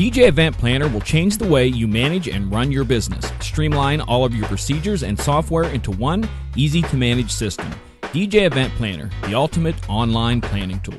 DJ Event Planner will change the way you manage and run your business. Streamline all of your procedures and software into one easy-to-manage system. DJ Event Planner, the ultimate online planning tool.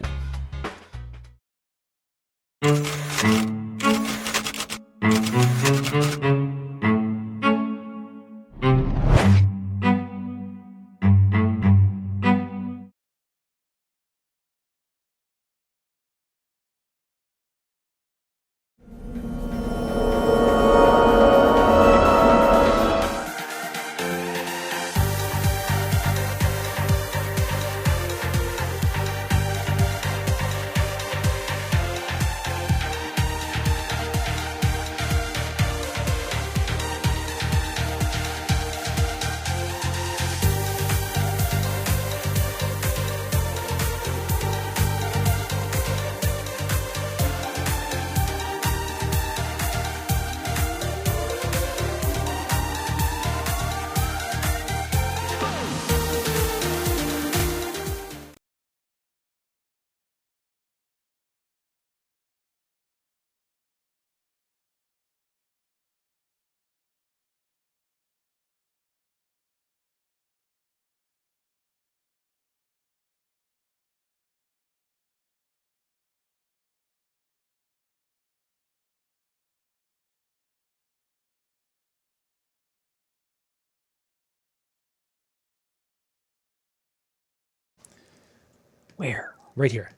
Where? Right here.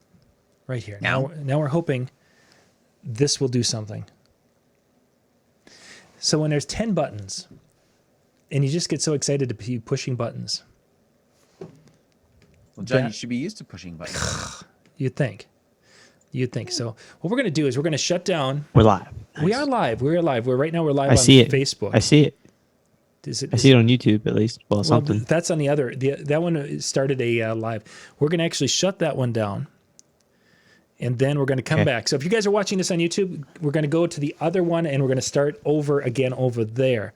Right here. Now we're hoping this will do something. So when there's 10 buttons, and you just get so excited to be pushing buttons. Well, John, you should be used to pushing buttons. You'd think. So what we're going to do is we're going to shut down. We're live. Nice. We are live. We're live. We're live on Facebook. I see it. I see it on YouTube at least. Well, something. That's on the other. That one started a live. We're going to actually shut that one down, and then we're going to come back. So if you guys are watching this on YouTube, we're going to go to the other one, and we're going to start over again over there.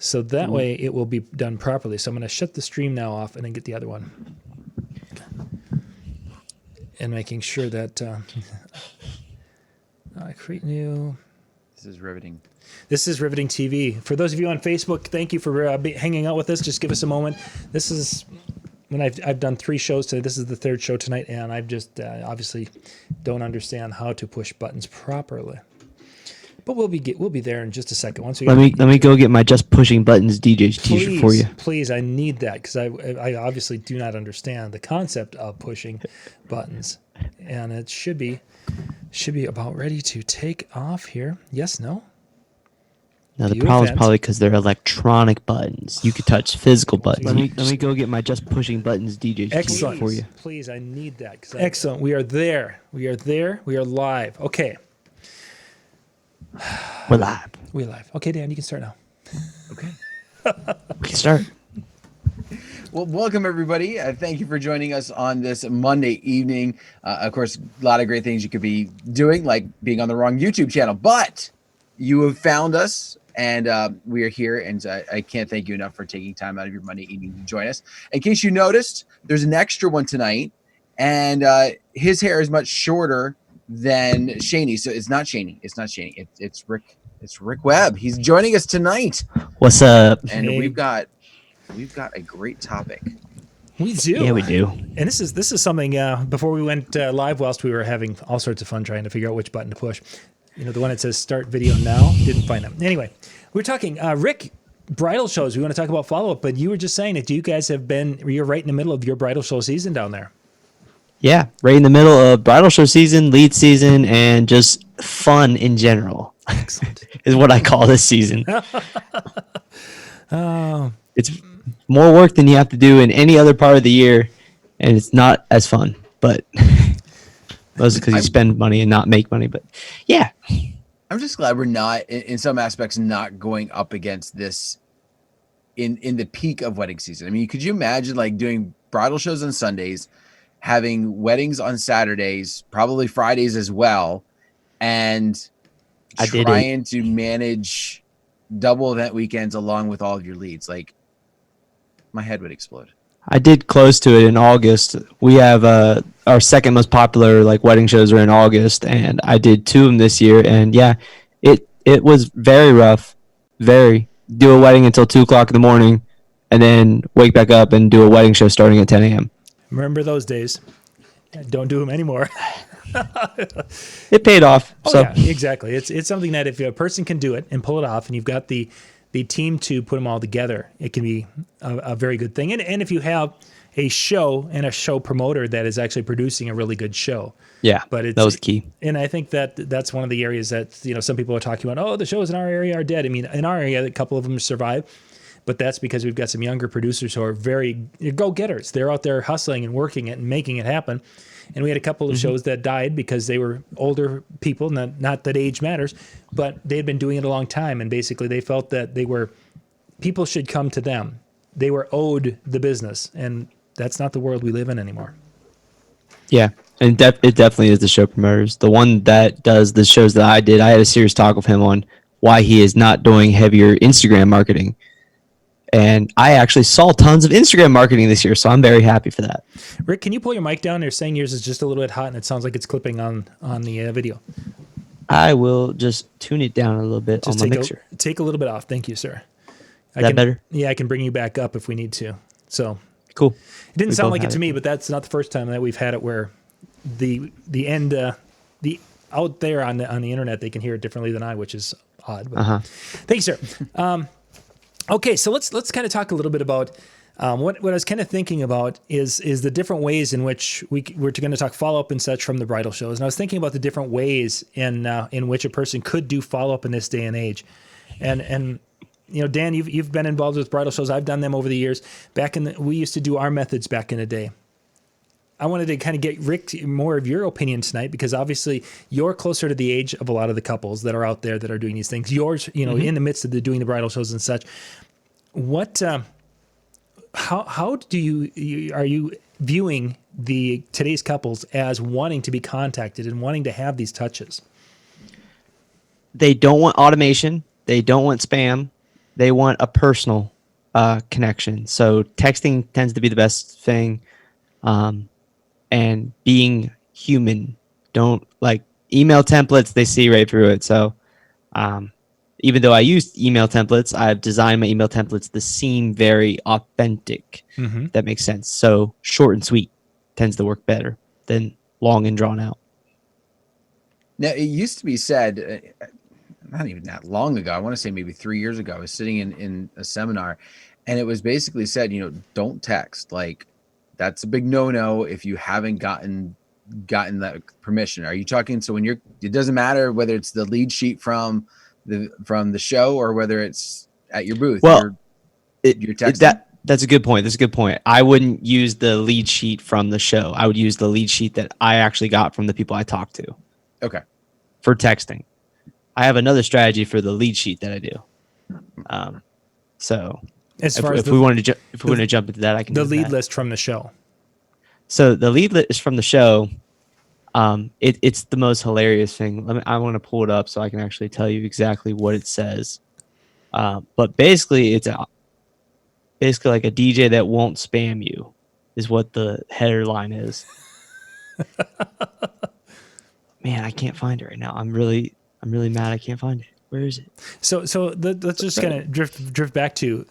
So that way it will be done properly. So I'm going to shut the stream now off and then get the other one, and making sure that I create new. This is riveting. This is Riveting TV. For those of you on Facebook, thank you for hanging out with us. Just give us a moment. This is when I've done 3 shows today. This is the 3rd show tonight, and I've just obviously don't understand how to push buttons properly. But we'll be there in just a second. Once we let me go get my Just Pushing Buttons DJ's t-shirt for you. Please, I need that because I obviously do not understand the concept of pushing buttons, and it should be about ready to take off here. Yes, no. Now the problem is probably because they're electronic buttons. You could touch physical buttons. Let me go get my Just Pushing Buttons DJ's t-shirt for you. Please, I need that. Excellent. We are there. We are live. Okay. We're live. We're live. Okay, Dan, you can start now. Okay. We can start. Well, welcome everybody. Thank you for joining us on this Monday evening. Of course, a lot of great things you could be doing, like being on the wrong YouTube channel, but you have found us. And we are here, and I can't thank you enough for taking time out of your Monday evening to join us. In case you noticed, there's an extra one tonight, and his hair is much shorter than Shaney. So it's not Shaney. It's Rick. It's Rick Webb. He's joining us tonight. What's up? And we've got a great topic. We do. Yeah, we do. And this is something. Before we went live, whilst we were having all sorts of fun trying to figure out which button to push. You know, the one that says start video now, didn't find it. Anyway, we're talking, Rick, bridal shows. We want to talk about follow-up, but you were just saying that you guys you're right in the middle of your bridal show season down there. Yeah, right in the middle of bridal show season, lead season, and just fun in general. Excellent. Is what I call this season. Oh. It's more work than you have to do in any other part of the year, and it's not as fun, but... Mostly because you spend money and not make money, but yeah. I'm just glad we're not, in some aspects, not going up against this in the peak of wedding season. I mean, could you imagine like doing bridal shows on Sundays, having weddings on Saturdays, probably Fridays as well, and trying to manage double event weekends along with all of your leads? Like, my head would explode. I did close to it in August. We have our second most popular like wedding shows are in August, and I did 2 of them this year. And yeah, it was very rough. Very do a wedding until 2 o'clock in the morning, and then wake back up and do a wedding show starting at 10 a.m. Remember those days? Don't do them anymore. It paid off. Oh so yeah, exactly. It's something that if a person can do it and pull it off, and you've got the team to put them all together, it can be a very good thing. And if you have a show and a show promoter that is actually producing a really good show. yeah, But that was key. And I think that's one of the areas that, some people are talking about, oh, the shows in our area are dead. I mean, in our area, a couple of them survive, but that's because we've got some younger producers who are very go-getters. They're out there hustling and working it and making it happen. And we had a couple of shows that died because they were older people, not that age matters, but they had been doing it a long time. And basically they felt that people should come to them. They were owed the business. And that's not the world we live in anymore. Yeah, and it definitely is the show promoters. The one that does the shows that I did, I had a serious talk with him on why he is not doing heavier Instagram marketing. And I actually saw tons of Instagram marketing this year, so I'm very happy for that. Rick, can you pull your mic down? They're saying yours is just a little bit hot, and it sounds like it's clipping on the video. I will just tune it down a little bit Just on my mixer. take a little bit off. Thank you, sir. Is that better? Yeah, I can bring you back up if we need to. So Cool. it didn't We sound both like it have to me, but that's not the first time that we've had it where the end the out there on the internet they can hear it differently than I, which is odd. But thank you, sir. Okay, so let's kind of talk a little bit about what I was kind of thinking about is the different ways in which we're going to talk follow up and such from the bridal shows. And I was thinking about the different ways in which a person could do follow up in this day and age. And Dan, you've been involved with bridal shows. I've done them over the years. We used to do our methods back in the day. I wanted to kind of get Rick more of your opinion tonight because obviously you're closer to the age of a lot of the couples that are out there that are doing these things. Yours, in the midst of doing the bridal shows and such. What, how do you are you viewing today's couples as wanting to be contacted and wanting to have these touches? They don't want automation. They don't want spam. They want a personal connection. So texting tends to be the best thing. And being human. Don't like email templates. They see right through it. So even though I use email templates, I've designed my email templates to seem very authentic. If that makes sense. So short and sweet tends to work better than long and drawn out. Now, it used to be said, not even that long ago, I want to say maybe 3 years ago, I was sitting in a seminar and it was basically said, don't text. Like, that's a big no-no if you haven't gotten that permission. Are you talking? So it doesn't matter whether it's the lead sheet from the show or whether it's at your booth. Well, you're texting. That's a good point. That's a good point. I wouldn't use the lead sheet from the show. I would use the lead sheet that I actually got from the people I talked to. Okay. For texting, I have another strategy for the lead sheet that I do. So. If we wanted to jump into that, I can. The lead list from the show. So the lead list from the show, it's the most hilarious thing. I want to pull it up so I can actually tell you exactly what it says. But basically, it's basically like a DJ that won't spam you, is what the header line is. Man, I can't find it right now. I'm really mad. I can't find it. Where is it? So let's just kind of drift back to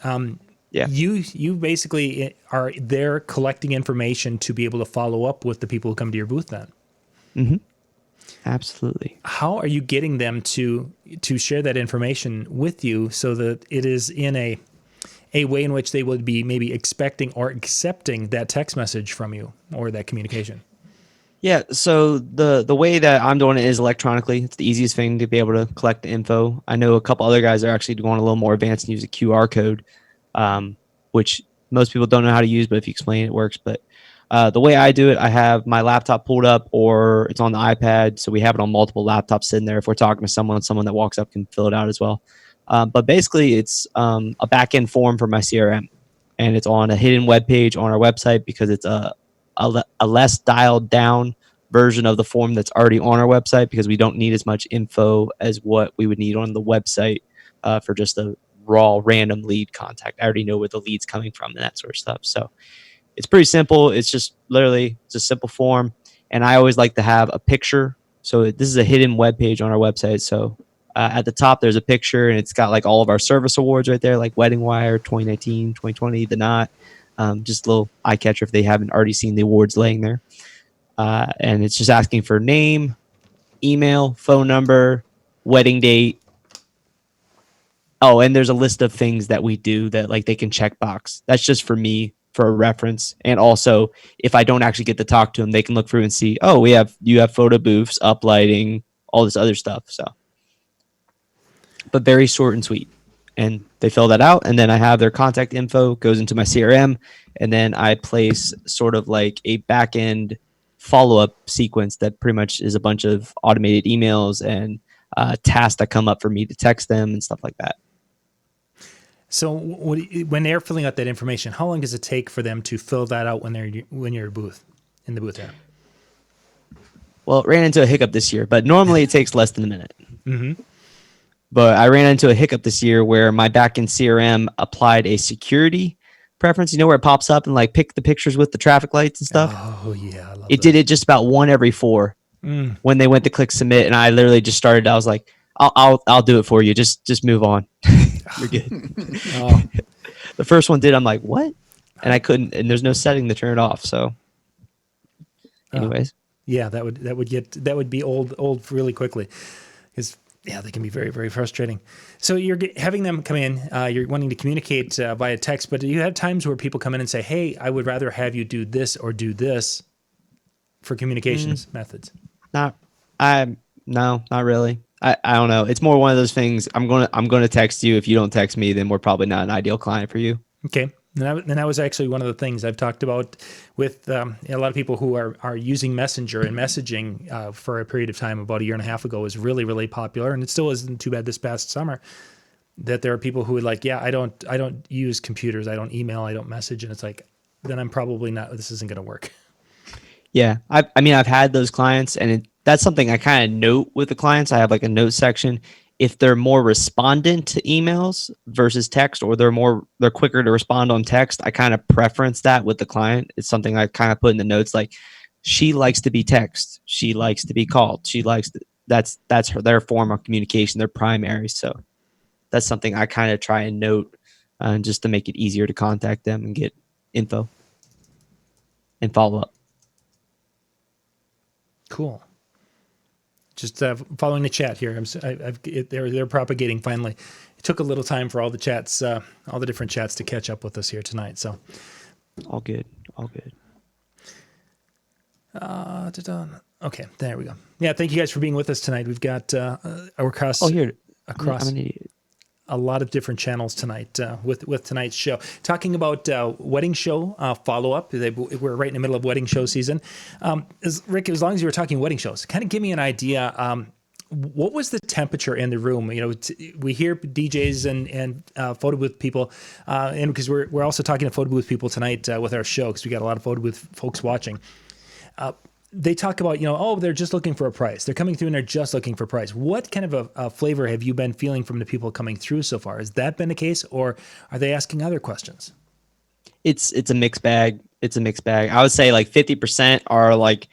you basically are there collecting information to be able to follow up with the people who come to your booth then. Mm-hmm. Absolutely. How are you getting them to share that information with you so that it is in a way in which they would be maybe expecting or accepting that text message from you or that communication? Yeah, so the way that I'm doing it is electronically. It's the easiest thing to be able to collect the info. I know a couple other guys are actually going a little more advanced and use a QR code, which most people don't know how to use, but if you explain it, it works. But the way I do it, I have my laptop pulled up or it's on the iPad, so we have it on multiple laptops sitting there. If we're talking to someone that walks up can fill it out as well. But basically, it's a back-end form for my CRM, and it's on a hidden web page on our website because it's a less dialed down version of the form that's already on our website because we don't need as much info as what we would need on the website for just a raw random lead contact. I already know where the lead's coming from and that sort of stuff. So it's pretty simple. It's just literally it's a simple form, and I always like to have a picture. So this is a hidden web page on our website. So at the top there's a picture, and it's got like all of our service awards right there, like Wedding Wire 2019, 2020, the Knot. Just a little eye catcher if they haven't already seen the awards laying there. And it's just asking for name, email, phone number, wedding date. Oh, and there's a list of things that we do that like they can check box. That's just for me for a reference. And also, if I don't actually get to talk to them, they can look through and see, oh, you have photo booths, uplighting, all this other stuff. So, but very short and sweet. And they fill that out, and then I have their contact info goes into my CRM, and then I place sort of like a back end follow-up sequence that pretty much is a bunch of automated emails and tasks that come up for me to text them and stuff like that. So when they're filling out that information, how long does it take for them to fill that out when you're in the booth there? Well, it ran into a hiccup this year, but normally it takes less than a minute. Mm-hmm. But I ran into a hiccup this year where my backend CRM applied a security preference, where it pops up and like pick the pictures with the traffic lights and stuff. Oh yeah, I love it. Did it just about 1 every 4 when they went to click submit, and I literally just started. I was like, I'll do it for you. Just move on. You're good. Oh. The first one did. I'm like, what? And I couldn't. And there's no setting to turn it off. So, anyways, yeah, that would be old really quickly, because. Yeah, they can be very, very frustrating. So you're having them come in, you're wanting to communicate via text, but do you have times where people come in and say, hey, I would rather have you do this or do this for communications methods? No, not really. I don't know. It's more one of those things. I'm gonna text you. If you don't text me, then we're probably not an ideal client for you. Okay. And that was actually one of the things I've talked about with a lot of people who are using Messenger and messaging for a period of time. About a year and a half ago was really, really popular, and it still isn't too bad this past summer. That there are people who would like, yeah, I don't use computers, I don't email, I don't message, and it's like, then I'm probably not. This isn't going to work. Yeah, I mean, I've had those clients, and that's something I kind of note with the clients. I have like a note section. If they're more respondent to emails versus text, or they're quicker to respond on text, I kind of preference that with the client. It's something I kind of put in the notes, like she likes to be text, she likes to be called, that's their form of communication, their primary. So that's something I kind of try and note, just to make it easier to contact them and get info and follow up. Cool. Just following the chat here. They're propagating finally. It took a little time for all the chats, all the different chats to catch up with us here tonight. So, all good. Okay, there we go. Yeah, thank you guys for being with us tonight. We've got across I'm an idiot. A lot of different channels tonight with tonight's show. Talking about wedding show follow-up. We're right in the middle of wedding show season. Rick, as long as you were talking wedding shows, kind of give me an idea. What was the temperature in the room? We hear DJs and photo booth people, and because we're also talking to photo booth people tonight with our show, because we got a lot of photo booth folks watching. They talk about, they're just looking for a price. They're coming through and they're just looking for price. What kind of a flavor have you been feeling from the people coming through so far? Has that been the case, or are they asking other questions? It's a mixed bag. I would say like 50% are like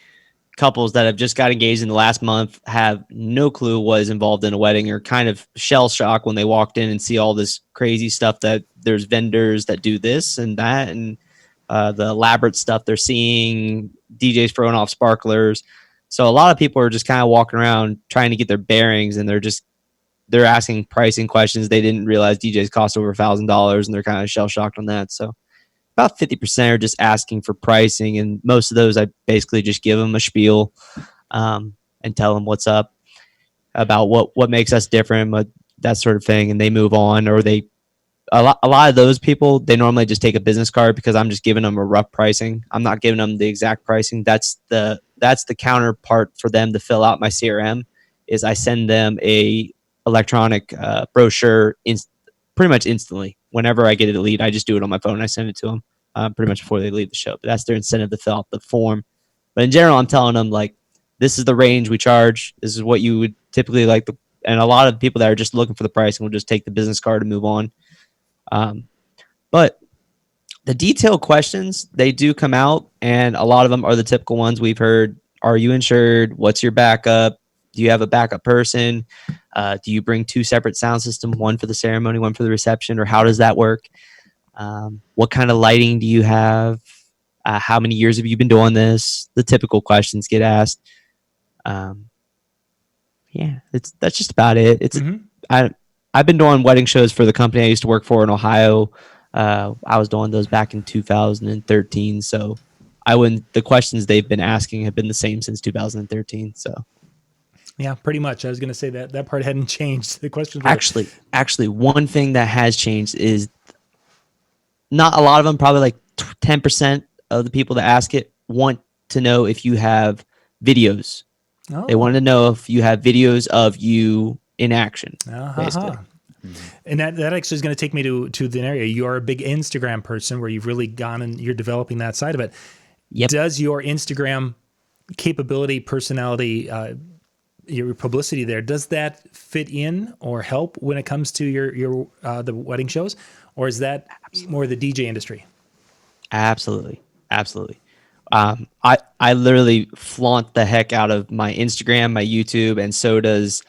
couples that have just got engaged in the last month, have no clue what is involved in a wedding, or kind of shell shock when they walked in and see all this crazy stuff, that there's vendors that do this and that, and the elaborate stuff they're seeing, DJs throwing off sparklers. So a lot of people are just kind of walking around trying to get their bearings, and they're asking pricing questions. They didn't realize DJs cost over $1,000, and they're kind of shell shocked on that. So about 50% are just asking for pricing, and most of those I basically just give them a spiel and tell them what's up about what makes us different, that sort of thing, and they move on. Or a lot of those people, they normally just take a business card, because I'm just giving them a rough pricing. I'm not giving them the exact pricing. That's the counterpart for them to fill out my CRM. Is I send them a electronic brochure pretty much instantly. Whenever I get a lead, I just do it on my phone and I send it to them pretty much before they leave the show. But that's their incentive to fill out the form. But in general, I'm telling them, like, this is the range we charge. This is what you would typically like. And a lot of people that are just looking for the pricing will just take the business card and move on. But the detailed questions, they do come out, and a lot of them are the typical ones we've heard. Are you insured? What's your backup? Do you have a backup person? Do you bring 2 separate sound systems, one for the ceremony, one for the reception, or how does that work? What kind of lighting do you have? How many years have you been doing this? The typical questions get asked. Yeah, that's just about it. I've been doing wedding shows for the company I used to work for in Ohio. I was doing those back in 2013. So the questions they've been asking have been the same since 2013. So Yeah, pretty much. I was going to say that part hadn't changed. The questions were actually, one thing that has changed is not a lot of them, probably like 10% of the people that ask it want to know if you have videos. Oh. They want to know if you have videos of you in action, basically. And that actually is going to take me to the area. You are a big Instagram person where you've really gone and you're developing that side of it. Yep. Does your Instagram capability, personality, your publicity there, does that fit in or help when it comes to your the wedding shows? Or is that more the DJ industry? Absolutely. I literally flaunt the heck out of my Instagram, my YouTube, and so does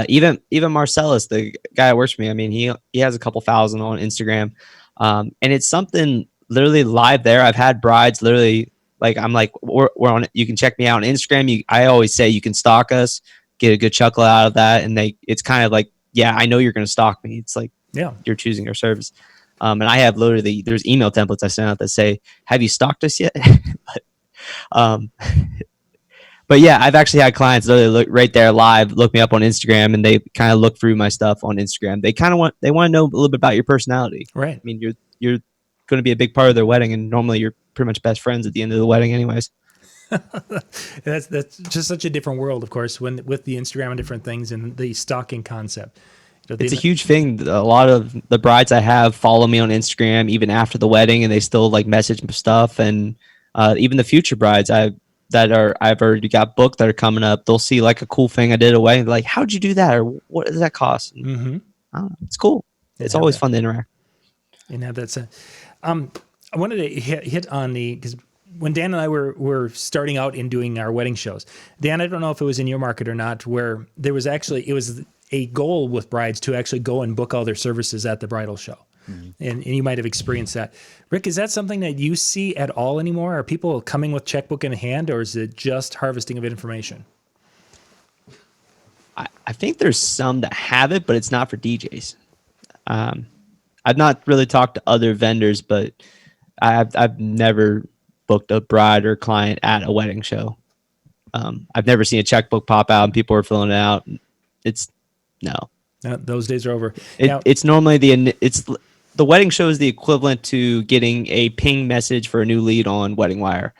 even Marcellus, the guy that works for me. I mean, he has a couple thousand on Instagram, and it's something literally live there. I've had brides literally like I'm like we're on. You can check me out on Instagram. I always say you can stalk us, get a good chuckle out of that, and it's kind of like, yeah, I know you're going to stalk me. It's like, yeah, you're choosing our service. And I have literally, there's email templates I send out that say, have you stalked us yet? But yeah, I've actually had clients literally look right there live, look me up on Instagram, and they kind of look through my stuff on Instagram. They want to know a little bit about your personality. Right. I mean, you're going to be a big part of their wedding, and normally you're pretty much best friends at the end of the wedding anyways. That's just such a different world, of course, with the Instagram and different things and the stalking concept. It's a huge thing. A lot of the brides I have follow me on Instagram even after the wedding, and they still like message stuff. And even the future brides I've already got booked that are coming up, they'll see like a cool thing I did away and be like, how'd you do that? Or what does that cost? Mm-hmm. I don't know. It's cool. It's always fun to interact. And have that. I wanted to hit on because when Dan and I were starting out in doing our wedding shows, Dan, I don't know if it was in your market or not, where it was a goal with brides to actually go and book all their services at the bridal show. Mm-hmm. And you might have experienced that. Rick, is that something that you see at all anymore? Are people coming with checkbook in hand, or is it just harvesting of information? I think there's some that have it, but it's not for DJs. I've not really talked to other vendors, but I've never booked a bride or client at a wedding show. I've never seen a checkbook pop out and people are filling it out. No. Those days are over. It's normally the wedding show is the equivalent to getting a ping message for a new lead on Wedding Wire.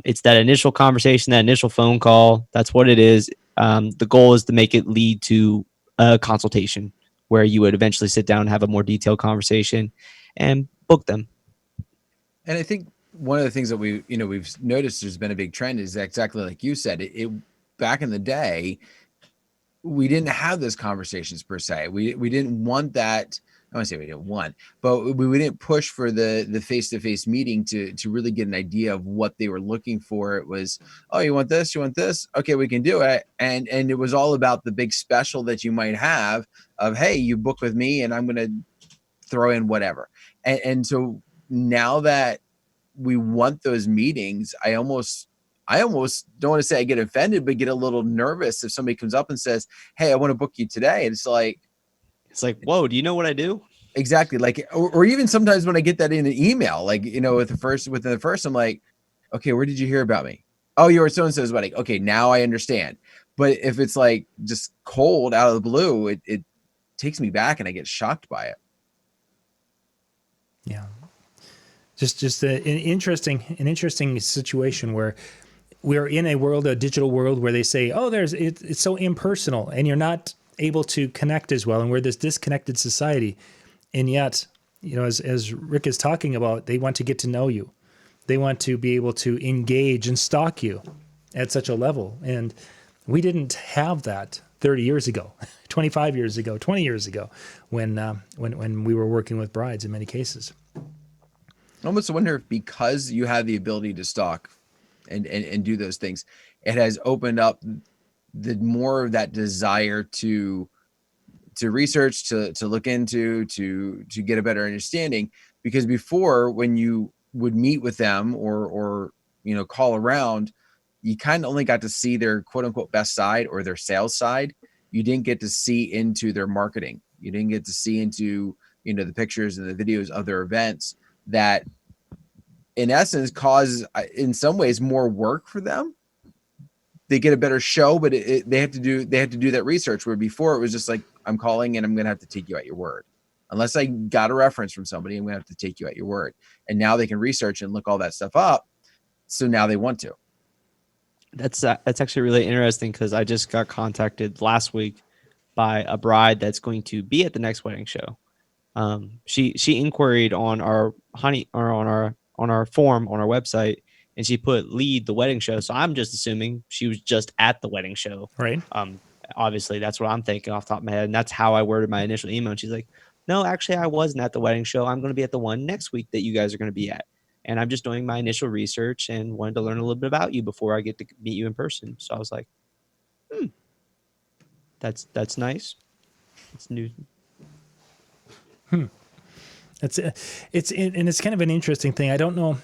It's that initial conversation, that initial phone call. That's what it is. The goal is to make it lead to a consultation where you would eventually sit down and have a more detailed conversation and book them. And I think one of the things that we've noticed there's been a big trend is exactly like you said. It back in the day, we didn't have those conversations per se. We didn't want that. I want to say we didn't want, but we didn't push for the face-to-face meeting to really get an idea of what they were looking for. It was, oh, you want this? You want this? Okay, we can do it. And it was all about the big special that you might have of, hey, you book with me and I'm going to throw in whatever. And so now that we want those meetings, I almost don't want to say I get offended, but get a little nervous if somebody comes up and says, hey, I want to book you today. And it's like, whoa, do you know what I do? Exactly. Like, or even sometimes when I get that in an email, like, within the first, I'm like, okay, where did you hear about me? Oh, you were so-and-so's wedding. Okay, now I understand. But if it's like just cold out of the blue, it takes me back and I get shocked by it. Yeah. Just an interesting situation where we're in a digital world where they say, oh, it's so impersonal and you're not able to connect as well. And we're this disconnected society. And yet, as Rick is talking about, they want to get to know you. They want to be able to engage and stalk you at such a level. And we didn't have that 30 years ago, 25 years ago, 20 years ago, when we were working with brides in many cases. I almost wonder if because you have the ability to stock and do those things, it has opened up the more of that desire to research, to look into, to get a better understanding. Because before, when you would meet with them or call around, you kind of only got to see their quote unquote best side or their sales side. You didn't get to see into their marketing. You didn't get to see into the pictures and the videos of their events that in essence cause in some ways more work for them. They get a better show, but they have to do that research, where before it was just like, I'm calling and I'm going to have to take you at your word. Unless I got a reference from somebody, I'm going to have to take you at your word. And now they can research and look all that stuff up. So now they want to. That's actually really interesting, because I just got contacted last week by a bride that's going to be at the next wedding show. She inquired on our on our form on our website, and she put lead the wedding show. So I'm just assuming she was just at the wedding show. Right. Obviously that's what I'm thinking off the top of my head. And that's how I worded my initial email. And she's like, no, actually I wasn't at the wedding show. I'm going to be at the one next week that you guys are going to be at. And I'm just doing my initial research and wanted to learn a little bit about you before I get to meet you in person. So I was like, that's nice. It's new. It's kind of an interesting thing. I don't know.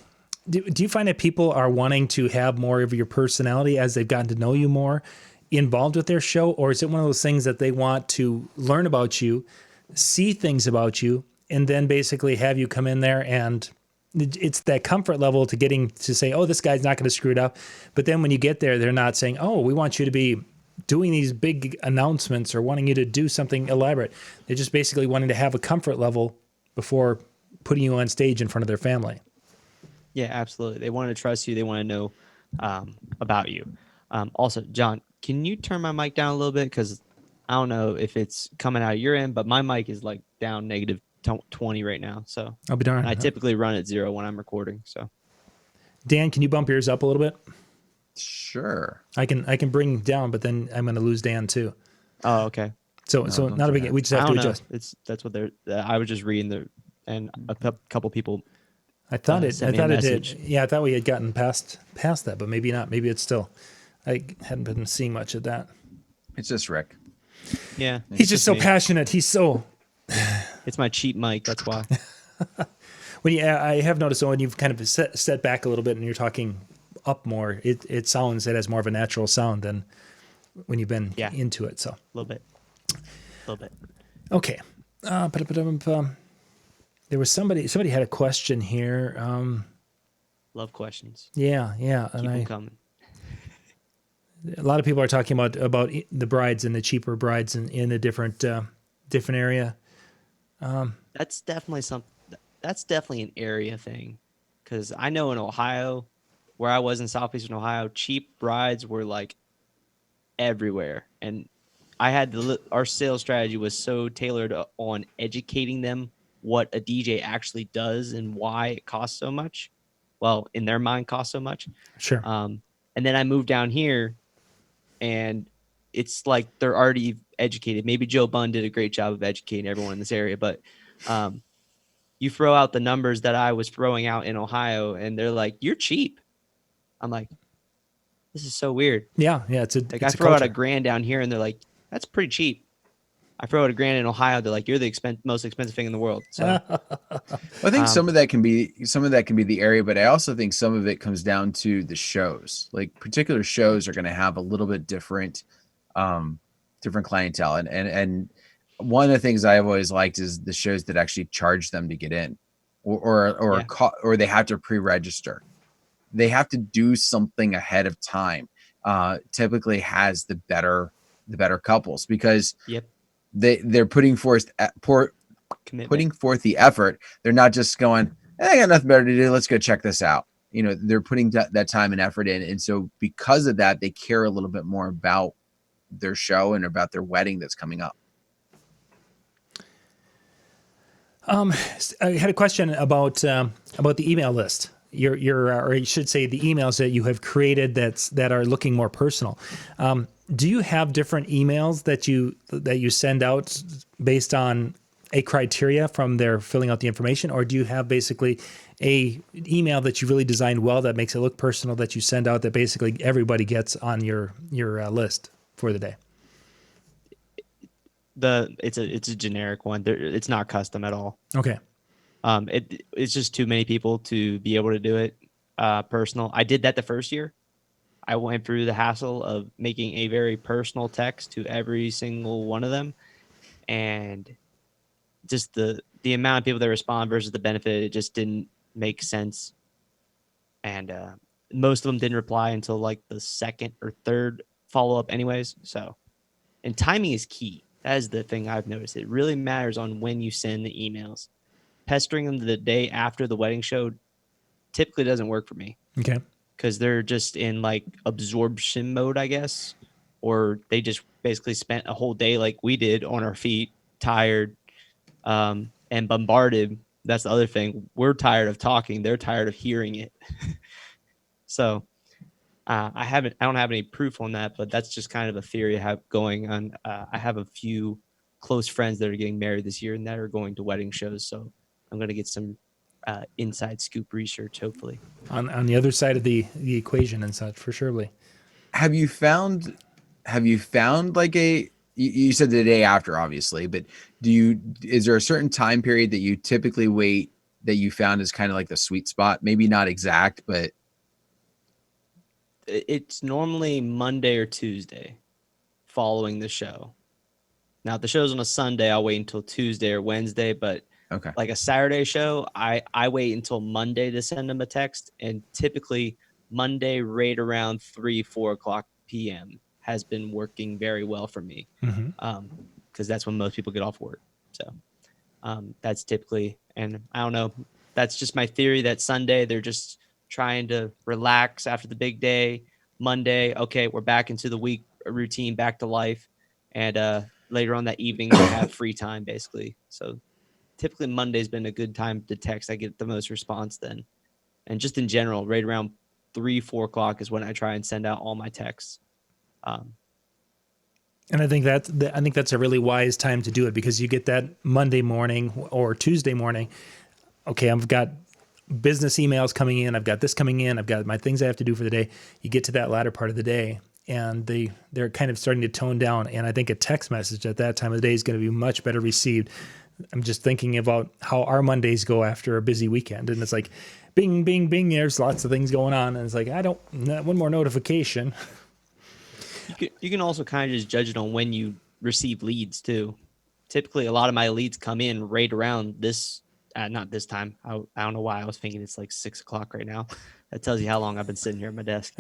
Do you find that people are wanting to have more of your personality as they've gotten to know you more involved with their show? Or is it one of those things that they want to learn about you, see things about you, and then basically have you come in there, and it's that comfort level to getting to say, oh, this guy's not going to screw it up. But then when you get there, they're not saying, oh, we want you to be doing these big announcements or wanting you to do something elaborate. They're just basically wanting to have a comfort level before putting you on stage in front of their family. Yeah, absolutely. They want to trust you. They want to know about you. Also, John, can you turn my mic down a little bit? Because I don't know if it's coming out of your end, but my mic is like down negative 20 right now. So I'll be darned. I typically run at 0 when I'm recording. So Dan, can you bump yours up a little bit? Sure. I can bring down, but then I'm going to lose Dan too. Oh, okay. So not a big. We just have to adjust. That's what they're. I was just reading and a couple people. I thought it did. Message. Yeah, I thought we had gotten past that, but maybe not. Maybe it's still. I hadn't been seeing much of that. It's just Rick. Yeah, He's just so me. passionate. He's so. It's my cheap mic. That's why. I have noticed when you've kind of set back a little bit and you're talking up more, it sounds, it has more of a natural sound than when you've been into it. So a little bit. Okay. There was somebody had a question here. Love questions. Yeah. Keep them coming. A lot of people are talking about the brides and the cheaper brides in a different area. That's definitely an area thing, because I know in Ohio, where I was in southeastern Ohio, cheap brides were like everywhere, and our sales strategy was so tailored on educating them what a DJ actually does and why it costs so much. Well, in their mind, costs so much. Sure. And then I moved down here, and it's like they're already educated. Maybe Joe Bunn did a great job of educating everyone in this area, but you throw out the numbers that I was throwing out in Ohio, and they're like, "You're cheap." I'm like, "This is so weird." Yeah. I throw out $1,000 down here, and they're like, "That's pretty cheap." I throw out $1,000 in Ohio, they're like, "You're the most expensive thing in the world." So I think some of that can be the area, but I also think some of it comes down to the shows. Like particular shows are going to have a little bit different clientele, and one of the things I've always liked is the shows that actually charge them to get in, or they have to pre-register. They have to do something ahead of time. Typically has the better couples, because they're putting forth the effort. They're not just going, I got nothing better to do, let's go check this out. They're putting that time and effort in, and so because of that, they care a little bit more about their show and about their wedding that's coming up. I had a question about the email list. Or you should say the emails that you have created that are looking more personal. Do you have different emails that you send out based on a criteria from their filling out the information, or do you have basically a email that you really designed well that makes it look personal that you send out that basically everybody gets on your list for the day? It's a generic one. It's not custom at all. Okay. It's just too many people to be able to do it personal. I did that the first year. I went through the hassle of making a very personal text to every single one of them, and just the amount of people that respond versus the benefit, it just didn't make sense. And most of them didn't reply until like the second or third follow up anyways. So, and timing is key. That is the thing I've noticed. It really matters on when you send the emails. Pestering them the day after the wedding show typically doesn't work for me. Okay. Because they're just in like absorption mode, I guess, or they just basically spent a whole day like we did on our feet, tired, and bombarded. That's the other thing. We're tired of talking. They're tired of hearing it. So I don't have any proof on that, but that's just kind of a theory I have going on. I have a few close friends that are getting married this year and that are going to wedding shows. So I'm going to get some inside scoop research, hopefully. On the other side of the equation and such, for surely. Have you found like you said the day after, obviously, but is there a certain time period that you typically wait that you found is kind of like the sweet spot? Maybe not exact, but it's normally Monday or Tuesday following the show. Now, if the show's on a Sunday, I'll wait until Tuesday or Wednesday, but okay. Like a Saturday show, I wait until Monday to send them a text, and typically Monday right around 3-4 o'clock p.m. has been working very well for me, because that's when most people get off work. So that's typically, and I don't know, that's just my theory that Sunday they're just trying to relax after the big day. Monday, okay, we're back into the week routine, back to life, and later on that evening they have free time basically. So typically Monday's been a good time to text. I get the most response then. And just in general, right around 3-4 o'clock is when I try and send out all my texts. And I think that's a really wise time to do it, because you get that Monday morning or Tuesday morning. Okay, I've got business emails coming in. I've got this coming in. I've got my things I have to do for the day. You get to that latter part of the day, and they're kind of starting to tone down. And I think a text message at that time of the day is going to be much better received. I'm just thinking about how our Mondays go after a busy weekend, and it's like, bing, bing, bing. There's lots of things going on, and it's like, one more notification. You can also kind of just judge it on when you receive leads too. Typically, a lot of my leads come in right around this, not this time. I don't know why I was thinking it's like 6 o'clock right now. That tells you how long I've been sitting here at my desk.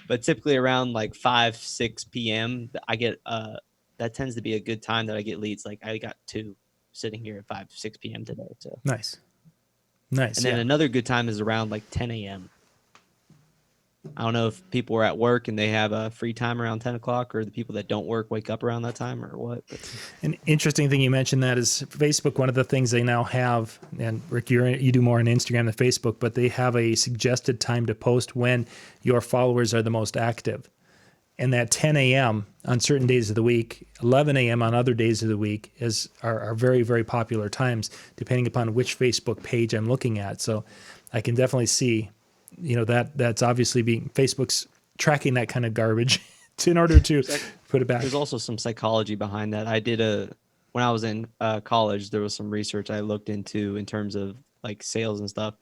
But typically around like 5-6 p.m. I get that tends to be a good time that I get leads. Like I got 2 sitting here at 5-6 p.m. today. So Nice. And then another good time is around like 10 a.m. I don't know if people are at work and they have a free time around 10 o'clock, or the people that don't work wake up around that time, or what. But an interesting thing you mentioned that is Facebook. One of the things they now have, and Rick, you do more on Instagram than Facebook, but they have a suggested time to post when your followers are the most active. And that 10 a.m. on certain days of the week, 11 a.m. on other days of the week are very, very popular times, depending upon which Facebook page I'm looking at. So I can definitely see, that's obviously Facebook's tracking that kind of garbage in order to put it back. There's also some psychology behind that. When I was in college, there was some research I looked into in terms of like sales and stuff.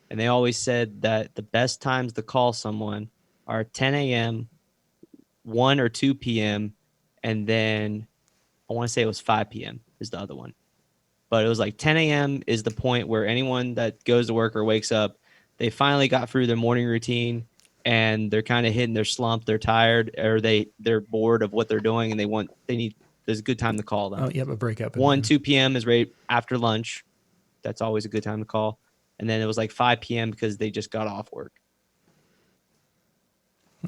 And they always said that the best times to call someone are 10 a.m., 1 or 2 p.m., and then I want to say it was 5 p.m. is the other one. But it was like 10 a.m. is the point where anyone that goes to work or wakes up, they finally got through their morning routine and they're kind of hitting their slump. They're tired, or they're bored of what they're doing, and there's a good time to call them. Oh, yeah, a breakup. 2 p.m. is right after lunch. That's always a good time to call. And then it was like 5 p.m. because they just got off work.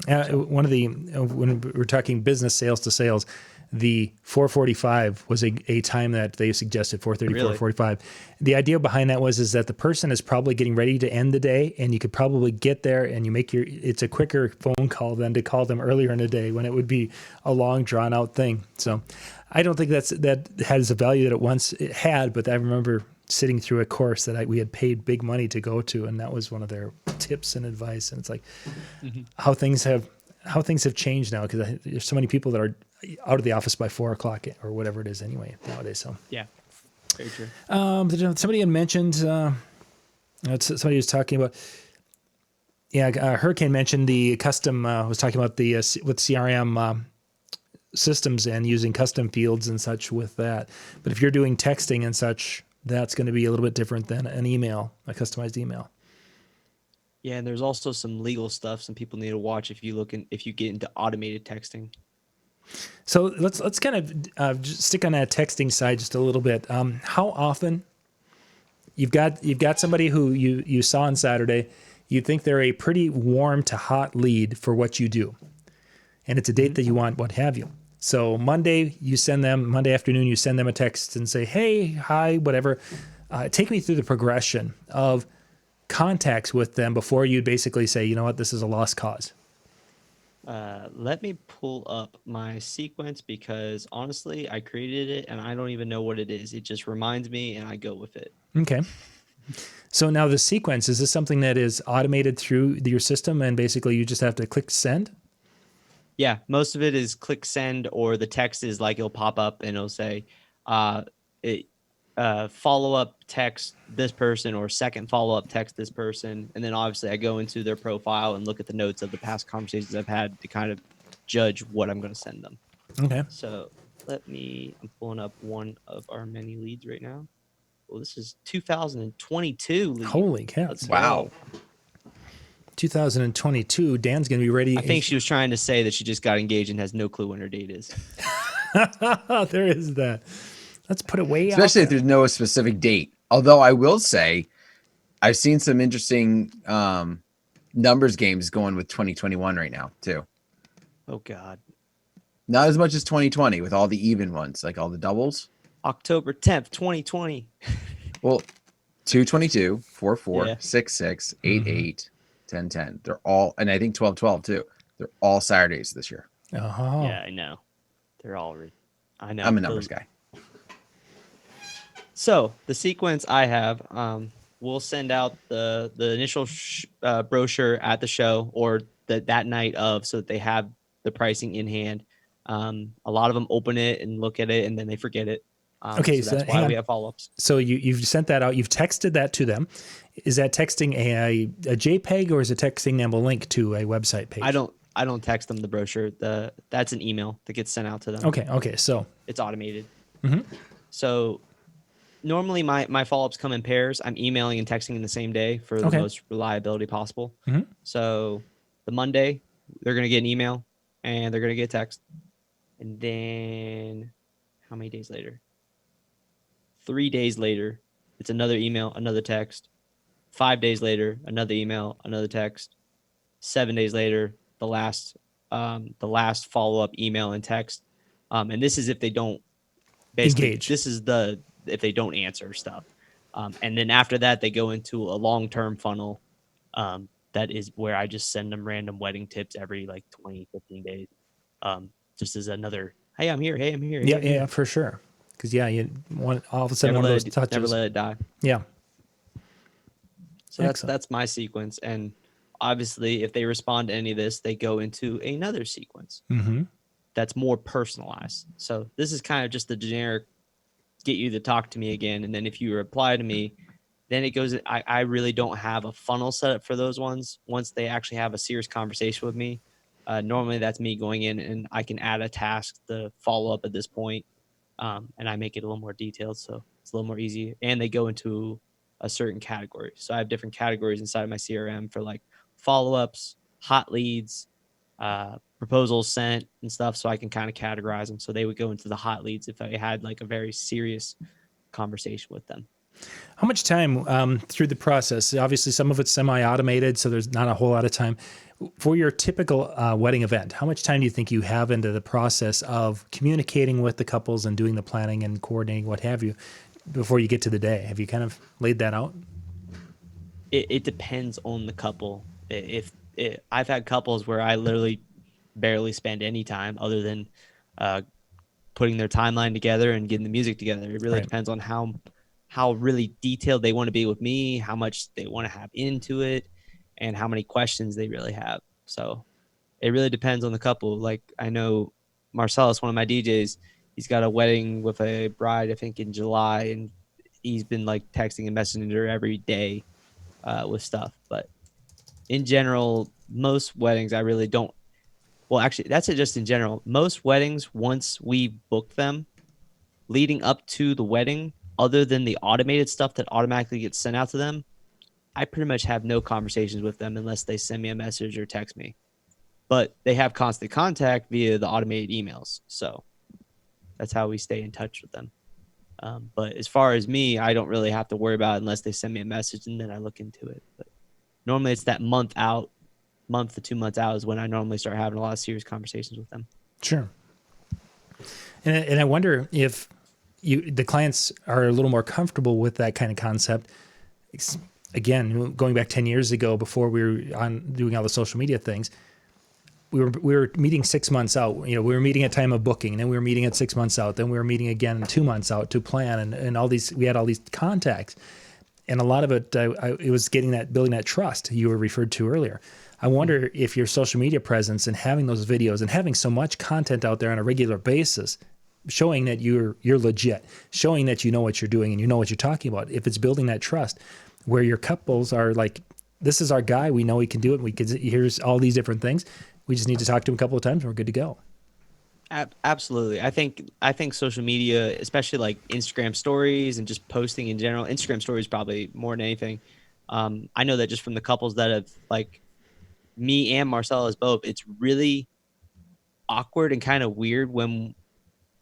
When we're talking business sales to sales, the 4:45 was a time that they suggested, 4:30, Really? 4:45. The idea behind that is that the person is probably getting ready to end the day, and you could probably get there and it's a quicker phone call than to call them earlier in the day when it would be a long drawn out thing. So I don't think that has the value that it once it had, but I remember sitting through a course that we had paid big money to go to, and that was one of their tips and advice. And it's like how things have changed now, because there's so many people that are out of the office by 4:00 or whatever it is anyway nowadays. So Yeah, very true. somebody had mentioned somebody was talking about Hurricane mentioned the custom was talking about the with CRM systems and using custom fields and such with that. But if you're doing texting and such, that's going to be a little bit different than an email, a customized email. Yeah, and there's also some legal stuff some people need to watch if you get into automated texting. So let's kind of just stick on that texting side just a little bit. How often you've got somebody who you saw on Saturday, you think they're a pretty warm to hot lead for what you do, and it's a date that you want, what have you. So Monday afternoon, you send them a text and say, hey, hi, whatever. Take me through the progression of contacts with them before you basically say, you know what, this is a lost cause. Let me pull up my sequence, because honestly, I created it and I don't even know what it is. It just reminds me and I go with it. Okay. So now the sequence, is this something that is automated through your system and basically you just have to click send? Yeah, most of it is click send, or the text is like it'll pop up and it'll say, follow up text this person, or second follow up text this person. And then obviously I go into their profile and look at the notes of the past conversations I've had to kind of judge what I'm going to send them. Okay. So I'm pulling up one of our many leads right now. Well, this is 2022 lead. Holy cow. Wow. 2022, Dan's going to be ready. I think she was trying to say that she just got engaged and has no clue when her date is. There is that. Let's put it way out. Especially if there's no specific date. Although I will say, I've seen some interesting numbers games going with 2021 right now too. Oh God. Not as much as 2020 with all the even ones, like all the doubles. October 10th, 2020. Well, 222, 44, Yeah. 66, 88, 1010. They're all, and I think 1212 too. They're all Saturdays this year. Oh. Yeah, I know. They're all. I know. I'm a numbers guy. So the sequence I have, we'll send out the initial brochure at the show or that night of, so that they have the pricing in hand. A lot of them open it and look at it and then they forget it. Okay, so that's why we have follow-ups. So you've sent that out. You've texted that to them. Is that texting a JPEG, or is it texting them a link to a website page? I don't text them the brochure. That's an email that gets sent out to them. Okay. So it's automated. Mm-hmm. So normally my follow-ups come in pairs. I'm emailing and texting in the same day for the most reliability possible. Mm-hmm. So the Monday, they're going to get an email and they're going to get a text. And then how many days later? 3 days later, it's another email, another text. 5 days later, another email, another text. 7 days later, the last follow-up email and text. And this is if they don't engage. This is if they don't answer stuff. And then after that, they go into a long-term funnel. That is where I just send them random wedding tips every like 20, 15 days. Just as another, hey, I'm here. Hey, I'm here. Yeah, for sure. Because you want all of a sudden one of those touches. Never let it die. Yeah. So that's my sequence. And obviously, if they respond to any of this, they go into another sequence that's more personalized. So this is kind of just the generic, get you to talk to me again. And then if you reply to me, then it goes, I really don't have a funnel set up for those ones. Once they actually have a serious conversation with me, normally that's me going in and I can add a task to follow up at this point. And I make it a little more detailed, so it's a little more easy. And they go into a certain category. So I have different categories inside of my CRM for like follow-ups, hot leads, proposals sent and stuff, so I can kind of categorize them. So they would go into the hot leads if I had like a very serious conversation with them. How much time through the process? Obviously, some of it's semi-automated, so there's not a whole lot of time. For your typical wedding event, how much time do you think you have into the process of communicating with the couples and doing the planning and coordinating, what have you, before you get to the day? Have you kind of laid that out? It depends on the couple. I've had couples where I literally barely spend any time other than putting their timeline together and getting the music together. It really depends on how really detailed they want to be with me, how much they want to have into it, and how many questions they really have. So it really depends on the couple. Like I know Marcellus, one of my DJs, he's got a wedding with a bride, I think in July, and he's been like texting and messaging her every day with stuff. But in general, most weddings I really don't. Well, actually, that's it. Just in general, most weddings, once we book them, leading up to the wedding, other than the automated stuff that automatically gets sent out to them, I pretty much have no conversations with them unless they send me a message or text me. But they have constant contact via the automated emails. So that's how we stay in touch with them. But as far as me, I don't really have to worry about it unless they send me a message and then I look into it. But normally it's that month to 2 months out is when I normally start having a lot of serious conversations with them. Sure. And I wonder if the clients are a little more comfortable with that kind of concept. Again, going back 10 years ago, before we were on doing all the social media things, we were meeting 6 months out. We were meeting at time of booking, and then we were meeting at 6 months out. Then we were meeting again 2 months out to plan, and all these. We had all these contacts, and a lot of it, it was building that trust you were referred to earlier. I wonder if your social media presence and having those videos and having so much content out there on a regular basis, showing that you're legit, showing that you know what you're doing and you know what you're talking about. If it's building that trust, where your couples are like, this is our guy, we know he can do it. Here's all these different things. We just need to talk to him a couple of times and we're good to go. Absolutely. I think social media, especially like Instagram stories and just posting in general, Instagram stories probably more than anything. I know that just from the couples that have, like me and Marcellus both, it's really awkward and kind of weird when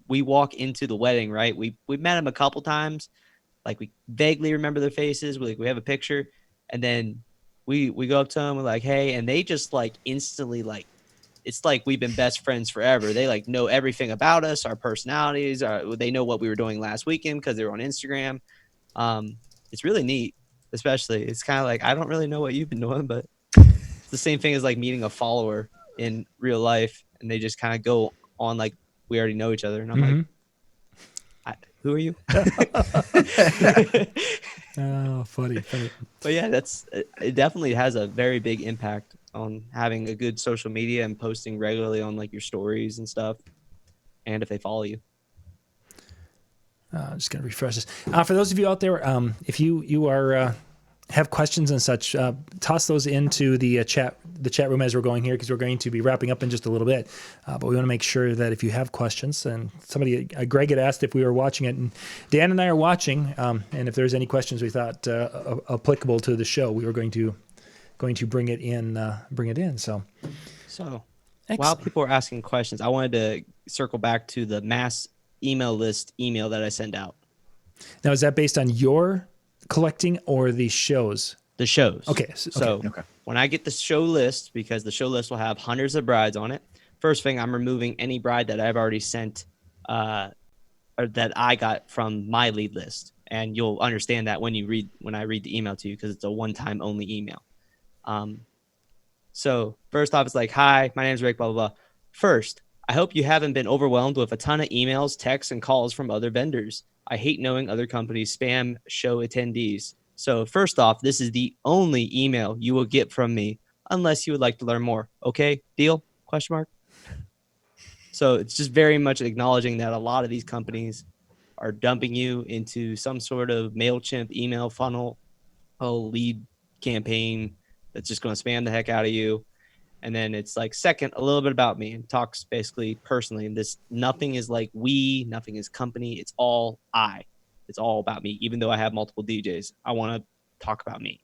we walk into the wedding, right? We've met them a couple times. Like we vaguely remember their faces. We have a picture, and then we go up to them. We're like, hey, and they just like instantly like, it's like we've been best friends forever. They like know everything about us, our personalities. They know what we were doing last weekend because they were on Instagram. It's really neat, especially. It's kind of like, I don't really know what you've been doing, but it's the same thing as like meeting a follower in real life, and they just kind of go on like we already know each other, and I'm like, who are you? Oh, funny. But yeah, it definitely has a very big impact on having a good social media and posting regularly on like your stories and stuff, and if they follow you. I'm just going to refresh this. For those of you out there, if you are have questions and such, toss those into the chat room as we're going here, because we're going to be wrapping up in just a little bit. But we want to make sure that if you have questions, and somebody, Greg had asked if we were watching it, and Dan and I are watching, and if there's any questions we thought applicable to the show, we were going to bring it in. So excellent. While people are asking questions, I wanted to circle back to the mass email list email that I send out. Now, is that based on your collecting or the shows? The shows. Okay. So when I get the show list, because the show list will have hundreds of brides on it, first thing, I'm removing any bride that I've already sent or that I got from my lead list. And you'll understand that when I read the email to you, because it's a one-time only email. So first off, it's like, hi, my name's Rick, blah, blah, blah. First, I hope you haven't been overwhelmed with a ton of emails, texts, and calls from other vendors. I hate knowing other companies spam show attendees. So first off, this is the only email you will get from me unless you would like to learn more. Okay, deal? ? So it's just very much acknowledging that a lot of these companies are dumping you into some sort of MailChimp email funnel, lead campaign that's just going to spam the heck out of you. And then it's like, second, a little bit about me, and talks basically personally. And this, nothing is like we, nothing is company. It's all I. It's all about me. Even though I have multiple DJs, I want to talk about me.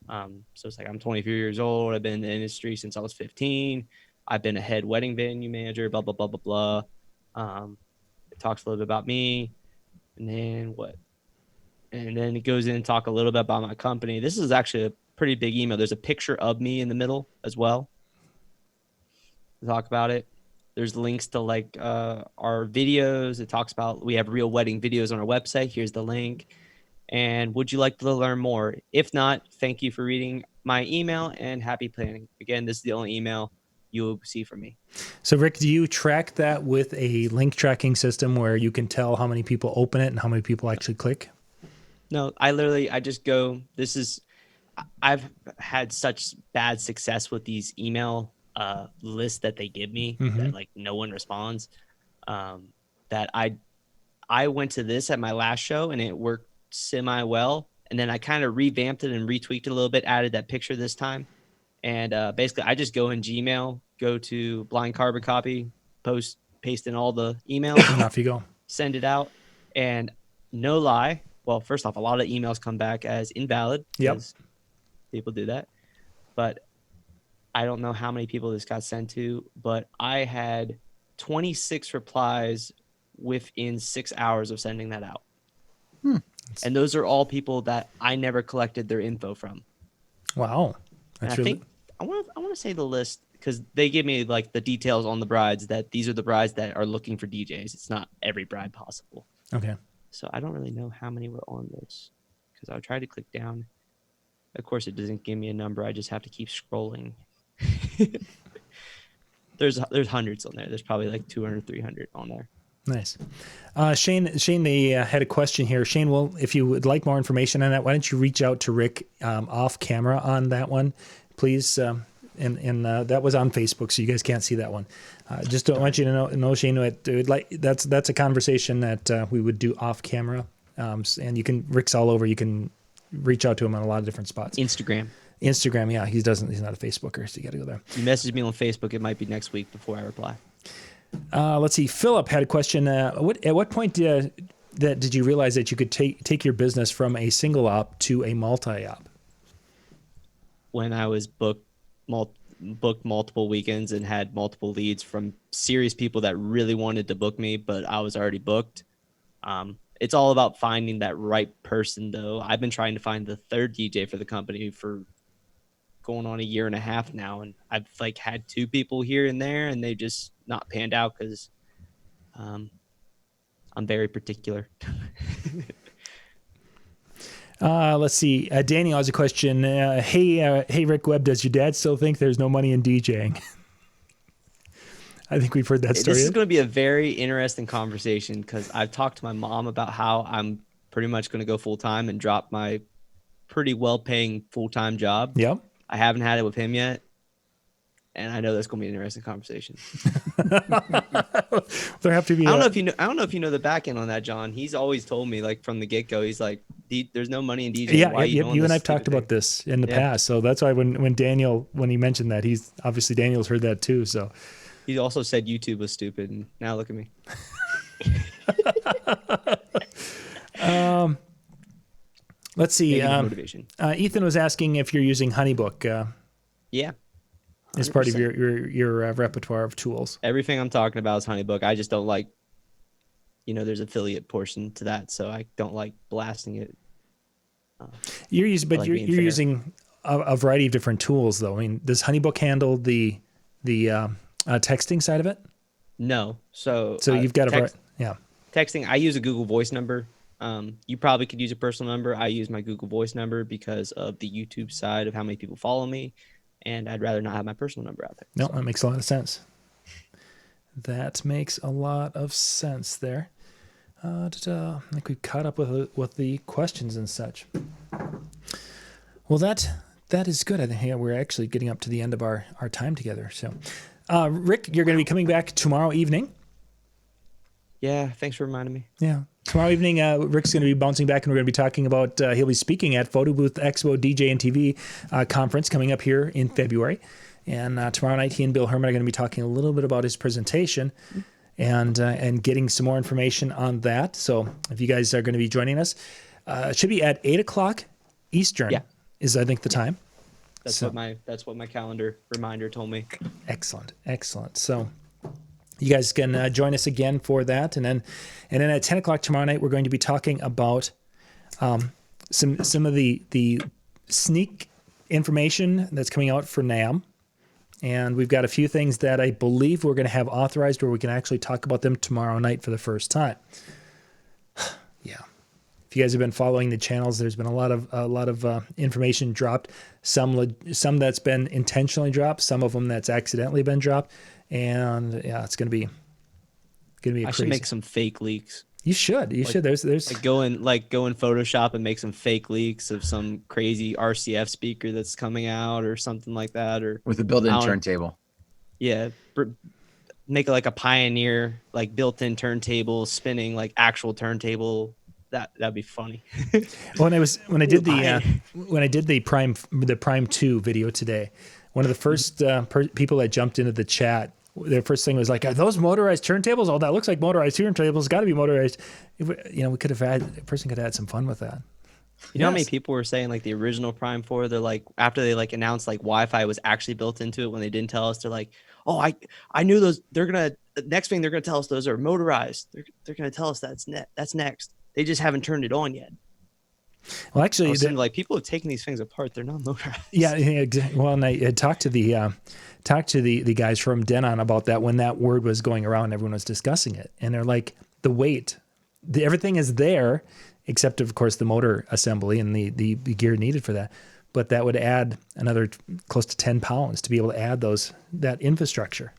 So it's like, I'm 23 years old. I've been in the industry since I was 15. I've been a head wedding venue manager, blah, blah, blah, blah, blah. It talks a little bit about me. And then what? And then it goes in and talk a little bit about my company. This is actually a pretty big email. There's a picture of me in the middle as well. Talk about it. There's links to like our videos. It talks about we have real wedding videos on our website. Here's the link. And would you like to learn more? If not, thank you for reading my email and happy planning. Again, this is the only email you will see from me. So, Rick, do you track that with a link tracking system where you can tell how many people open it and how many people actually click? No, I just go, I've had such bad success with these email lists that they give me that like no one responds, that I went to this at my last show and it worked semi well. And then I kind of revamped it and retweaked it a little bit, added that picture this time. And basically I just go in Gmail, go to blind carbon copy, paste in all the emails. And off you go. Send it out. And no lie. Well, first off, a lot of emails come back as invalid. Yep. People do that. But I don't know how many people this got sent to, but I had 26 replies within 6 hours of sending that out. And those are all people that I never collected their info from. Wow. And I think I want to say the list because they give me like the details on the brides that these are the brides that are looking for DJs. It's not every bride possible. Okay. So I don't really know how many were on this because I tried to click down. Of course, it doesn't give me a number. I just have to keep scrolling. There's hundreds on there. There's probably like 200, 300 on there. Nice. Shane, they had a question here. Shane, well, if you would like more information on that, why don't you reach out to Rick off camera on that one, please? And that was on Facebook, so you guys can't see that one. Just don't want you to know Shane, that's a conversation that we would do off camera. And Rick's all over. You can reach out to him on a lot of different spots. Instagram, yeah. He's not a Facebooker, so you got to go there. You message me on Facebook. It might be next week before I reply. Let's see. Philip had a question. At what point did you realize that you could take your business from a single op to a multi-op? When I was booked multiple weekends and had multiple leads from serious people that really wanted to book me, but I was already booked. It's all about finding that right person, though. I've been trying to find the third DJ for the company for going on a year and a half now, and I've like had two people here and there, and they just not panned out because I'm very particular. Let's see. Daniel has a question. Hey, Rick Webb, does your dad still think there's no money in DJing? I think we've heard that story. This is going to be a very interesting conversation because I've talked to my mom about how I'm pretty much going to go full-time and drop my pretty well-paying full-time job. Yep. I haven't had it with him yet, and I know that's going to be an interesting conversation. There have to be. I don't know if you know the back end on that, John. He's always told me like from the get-go. He's like, "There's no money in DJing." Yeah, you and I've talked about this in the past, so that's why when he mentioned that, Daniel's heard that too. So he also said YouTube was stupid, and now look at me. Let's see. Motivation. Ethan was asking if you're using HoneyBook. Yeah. 100%. As part of your repertoire of tools. Everything I'm talking about is HoneyBook. I just don't like, there's affiliate portion to that, so I don't like blasting it. You're using a variety of different tools, though. I mean, does HoneyBook handle the texting side of it? No. So you've got texting. I use a Google Voice number. You probably could use a personal number. I use my Google Voice number because of the YouTube side of how many people follow me, and I'd rather not have my personal number out there. No, that makes a lot of sense. That makes a lot of sense there. I think we've caught up with the questions and such. Well, that is good. I think we're actually getting up to the end of our time together. So, Rick, you're going to be coming back tomorrow evening. Yeah, thanks for reminding me. Yeah. Tomorrow evening, Rick's going to be bouncing back, and we're going to be talking about, he'll be speaking at Photo Booth Expo DJNTV conference coming up here in February. And tomorrow night, he and Bill Herman are going to be talking a little bit about his presentation and getting some more information on that. So if you guys are going to be joining us, it should be at 8 o'clock Eastern is, I think, the time. That's what my calendar reminder told me. Excellent. So you guys can join us again for that. And then at 10 o'clock tomorrow night, we're going to be talking about Some of the sneak information that's coming out for NAMM. And we've got a few things that I believe we're going to have authorized where we can actually talk about them tomorrow night for the first time. Yeah. If you guys have been following the channels, there's been a lot of information dropped. Some that's been intentionally dropped, some of them that's accidentally been dropped, and yeah, it's gonna be crazy. I should make some fake leaks. You should. There's like go in Photoshop and make some fake leaks of some crazy RCF speaker that's coming out or something like that, or with a built-in turntable. Yeah, make it like a Pioneer, like built-in turntable spinning, like actual turntable. That'd be funny. When I did the Prime 2 video today, one of the first people that jumped into the chat, their first thing was like, "Are those motorized turntables? Oh, that looks like motorized turntables. Got to be motorized." We could have had a person could have had some fun with that. You know how many people were saying like the original Prime 4? They're like, after they like announced like Wi-Fi was actually built into it, when they didn't tell us, they're like, "Oh, I knew those. The next thing they're gonna tell us those are motorized. They're gonna tell us that's next. They just haven't turned it on yet." Well, actually, like people have taken these things apart. They're not motorized. Yeah, exactly. Well, and I talked to the guys from Denon about that when that word was going around. Everyone was discussing it, and they're like, the weight, everything is there, except of course the motor assembly and the gear needed for that. But that would add another close to 10 pounds to be able to add that infrastructure.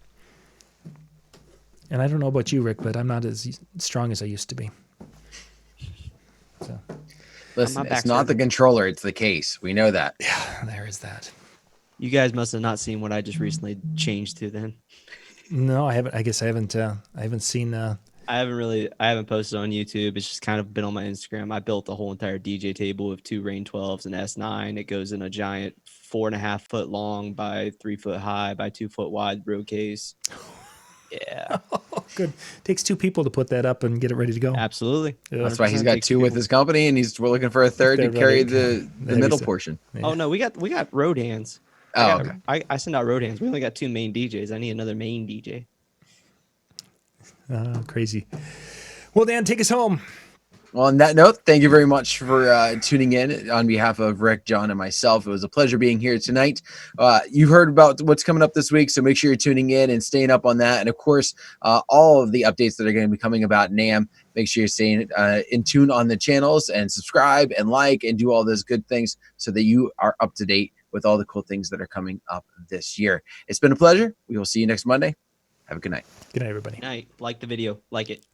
And I don't know about you, Rick, but I'm not as strong as I used to be. So. Listen, it's not the controller, it's the case. We know that. Yeah, there is that. You guys must have not seen what I just recently changed to then. No, I haven't. I guess I haven't seen. I haven't posted on YouTube. It's just kind of been on my Instagram. I built a whole entire DJ table with 2 Rain 12s and S9. It goes in a giant 4.5 foot long by 3 foot high by 2 foot wide road case. Yeah. Oh, good. Takes 2 people to put that up and get it ready to go. Absolutely. That's why he's got 2 with his company, and we're looking for a third to carry the middle portion. Yeah. Oh no, we got road hands. Oh, okay. I send out road hands. We only got 2 main DJs. I need another main DJ. Crazy. Well, Dan, take us home. Well, on that note, thank you very much for tuning in on behalf of Rick, John, and myself. It was a pleasure being here tonight. You heard about what's coming up this week, so make sure you're tuning in and staying up on that. And, of course, all of the updates that are going to be coming about NAMM, make sure you're staying in tune on the channels and subscribe and like and do all those good things so that you are up to date with all the cool things that are coming up this year. It's been a pleasure. We will see you next Monday. Have a good night. Good night, everybody. Good night. Like the video. Like it.